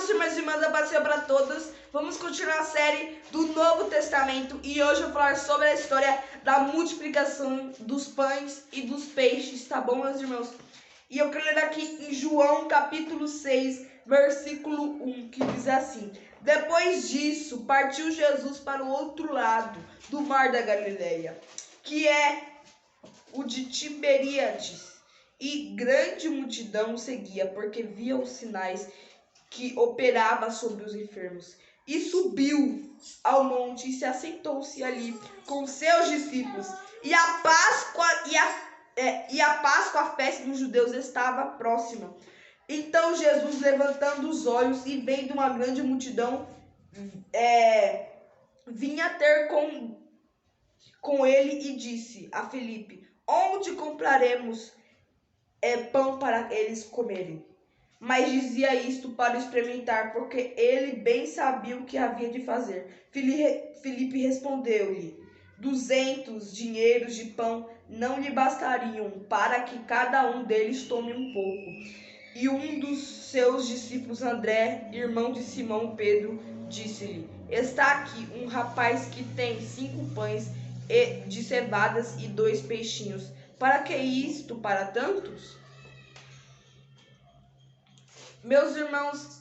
meus irmãos e irmãs, a paz seja para todos. Vamos continuar a série do Novo Testamento e hoje eu vou falar sobre a história da multiplicação dos pães e dos peixes, tá bom, meus irmãos? E eu quero ler aqui em João capítulo 6, versículo 1, que diz assim: Depois disso, partiu Jesus para o outro lado do mar da Galileia, que é o de Tiberíades, e grande multidão o seguia, porque via os sinais que operava sobre os enfermos. E subiu ao monte e se assentou-se ali com seus discípulos. E a Páscoa, a festa dos judeus, estava próxima. Então Jesus, levantando os olhos e vendo uma grande multidão, vinha ter com ele e disse a Filipe: Onde compraremos pão para eles comerem? Mas dizia isto para experimentar, porque ele bem sabia o que havia de fazer. Filipe respondeu-lhe: 200 dinheiros de pão não lhe bastariam para que cada um deles tome um pouco. E um dos seus discípulos, André, irmão de Simão Pedro, disse-lhe: Está aqui um rapaz que tem 5 pães de cevadas e 2 peixinhos. Para que isto para tantos? Meus irmãos,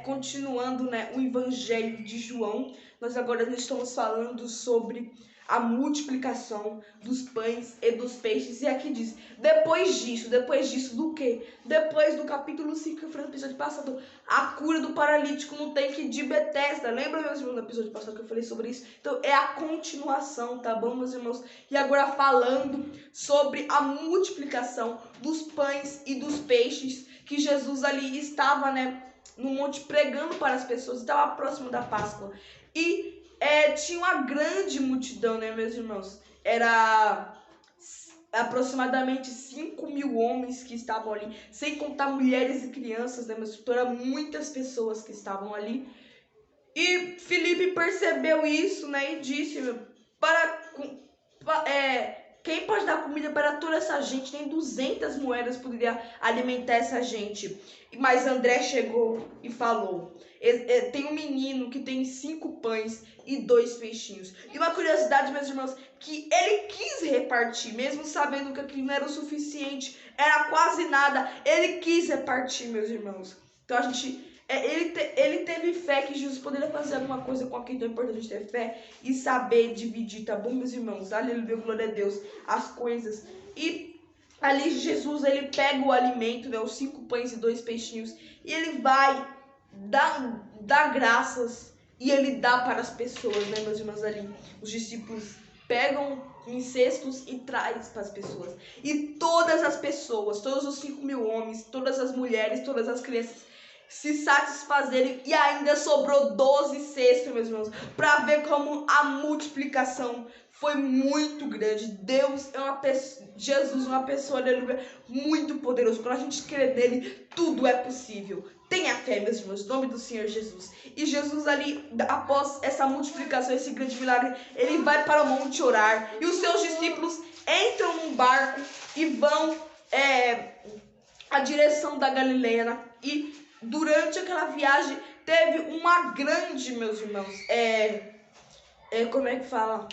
continuando, o Evangelho de João, nós agora estamos falando sobre a multiplicação dos pães e dos peixes. E aqui diz, depois disso do quê? Depois do capítulo 5, que eu falei no episódio passado, a cura do paralítico no tanque de Betesda. Lembra, meus irmãos, no episódio passado que eu falei sobre isso? Então, é a continuação, tá bom, meus irmãos? E agora falando sobre a multiplicação dos pães e dos peixes, que Jesus ali estava, no monte pregando para as pessoas, estava próximo da Páscoa. E tinha uma grande multidão, meus irmãos? Era aproximadamente 5.000 homens que estavam ali, sem contar mulheres e crianças, meus irmãos? Então, eram muitas pessoas que estavam ali. E Filipe percebeu isso, e disse: quem pode dar comida para toda essa gente? Nem 200 moedas poderia alimentar essa gente. Mas André chegou e falou: tem um menino que tem 5 pães e 2 peixinhos. E uma curiosidade, meus irmãos, que ele quis repartir, mesmo sabendo que aquilo não era o suficiente, era quase nada. Ele quis repartir, meus irmãos. Então a gente... Ele teve fé que Jesus poderia fazer alguma coisa com aquilo. Então é importante ter fé e saber dividir, tá bom, meus irmãos? Aleluia, glória a Deus, as coisas. E ali Jesus, ele pega o alimento, os 5 pães e 2 peixinhos, e ele vai dar graças e ele dá para as pessoas, meus irmãos? Ali os discípulos pegam em cestos e traz para as pessoas. E todas as pessoas, todos os 5.000 homens, todas as mulheres, todas as crianças se satisfazerem, e ainda sobrou 12 cestos, meus irmãos, para ver como a multiplicação foi muito grande. Deus é uma pessoa, Jesus é uma pessoa, aleluia, muito poderoso. Quando a gente crê nele, tudo é possível. Tenha fé, meus irmãos, em nome do Senhor Jesus. E Jesus ali, após essa multiplicação, esse grande milagre, ele vai para o monte orar, e os seus discípulos entram num barco e vão à direção da Galileia, e durante aquela viagem teve uma grande, meus irmãos, como é que fala?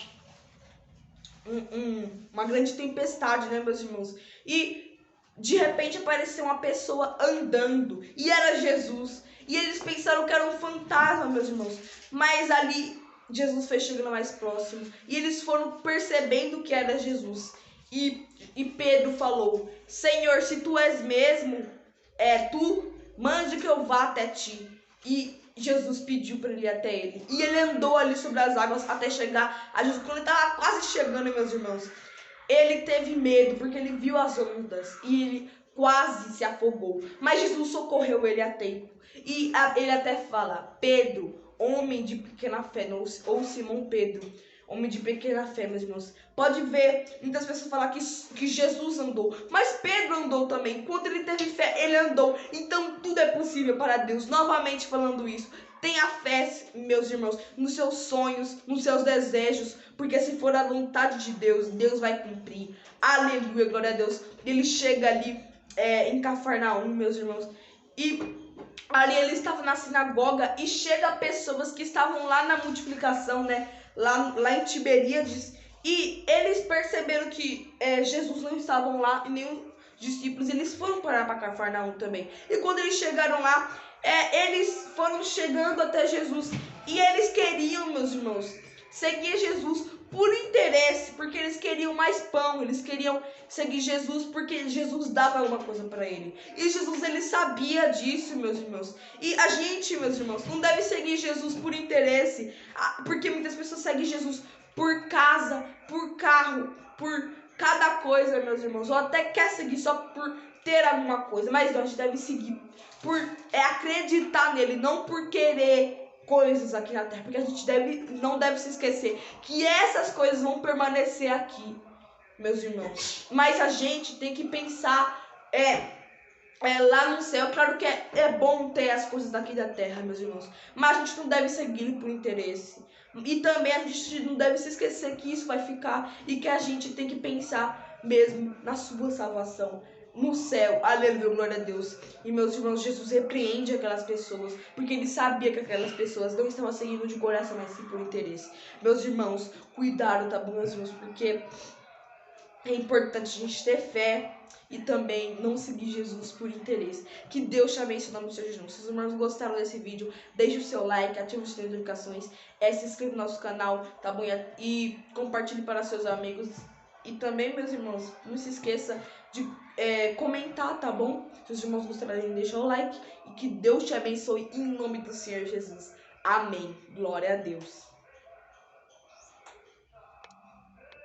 Uma grande tempestade, meus irmãos? E de repente apareceu uma pessoa andando, e era Jesus. E eles pensaram que era um fantasma, meus irmãos. Mas ali Jesus foi chegando mais próximo, e eles foram percebendo que era Jesus. E Pedro falou: Senhor, se tu és mesmo, tu mande que eu vá até ti. E Jesus pediu para ele ir até ele. E ele andou ali sobre as águas até chegar a Jesus. Quando ele estava quase chegando, meus irmãos, ele teve medo, porque ele viu as ondas e ele quase se afogou. Mas Jesus socorreu ele a tempo. E ele até fala: Pedro, homem de pequena fé, ou Simão Pedro, homem de pequena fé, meus irmãos. Pode ver, muitas pessoas falam que Jesus andou, mas Pedro andou também. Quando ele teve fé, ele andou. Então tudo é possível para Deus. Novamente falando isso, tenha fé, meus irmãos, nos seus sonhos, nos seus desejos, porque se for a vontade de Deus, Deus vai cumprir. Aleluia, glória a Deus. Ele chega ali em Cafarnaum, meus irmãos, e ali ele estava na sinagoga e chega pessoas que estavam lá na multiplicação, né? Lá em Tiberíades. E eles perceberam que Jesus não estava lá e nem os discípulos. Eles foram parar para Cafarnaum também. E quando eles chegaram lá, eles foram chegando até Jesus. E eles queriam, meus irmãos, seguir Jesus por interesse, porque eles queriam mais pão, eles queriam seguir Jesus porque Jesus dava alguma coisa para ele. E Jesus, ele sabia disso, meus irmãos. E a gente, meus irmãos, não deve seguir Jesus por interesse, porque muitas pessoas seguem Jesus por casa, por carro, por cada coisa, meus irmãos, ou até quer seguir só por ter alguma coisa, mas não, a gente deve seguir por acreditar nele, não por querer coisas aqui na terra, porque a gente não deve se esquecer que essas coisas vão permanecer aqui, meus irmãos. Mas a gente tem que pensar lá no céu. Claro que é bom ter as coisas daqui da terra, meus irmãos, mas a gente não deve seguir por interesse. E também a gente não deve se esquecer que isso vai ficar e que a gente tem que pensar mesmo na sua salvação, no céu. Aleluia, glória a Deus. E meus irmãos, Jesus repreende aquelas pessoas, porque ele sabia que aquelas pessoas não estavam seguindo de coração, mas sim por interesse. Meus irmãos, cuidado, tá bom, meus irmãos? Porque é importante a gente ter fé e também não seguir Jesus por interesse. Que Deus te abençoe em nome do Senhor Jesus. Se os irmãos gostaram desse vídeo, deixe o seu like, ative o sininho de notificações, se inscreva no nosso canal, tá bom? E compartilhe para seus amigos. E também, meus irmãos, não se esqueça de comentar, tá bom? Se os irmãos gostaram, deixa o like. E que Deus te abençoe em nome do Senhor Jesus. Amém. Glória a Deus.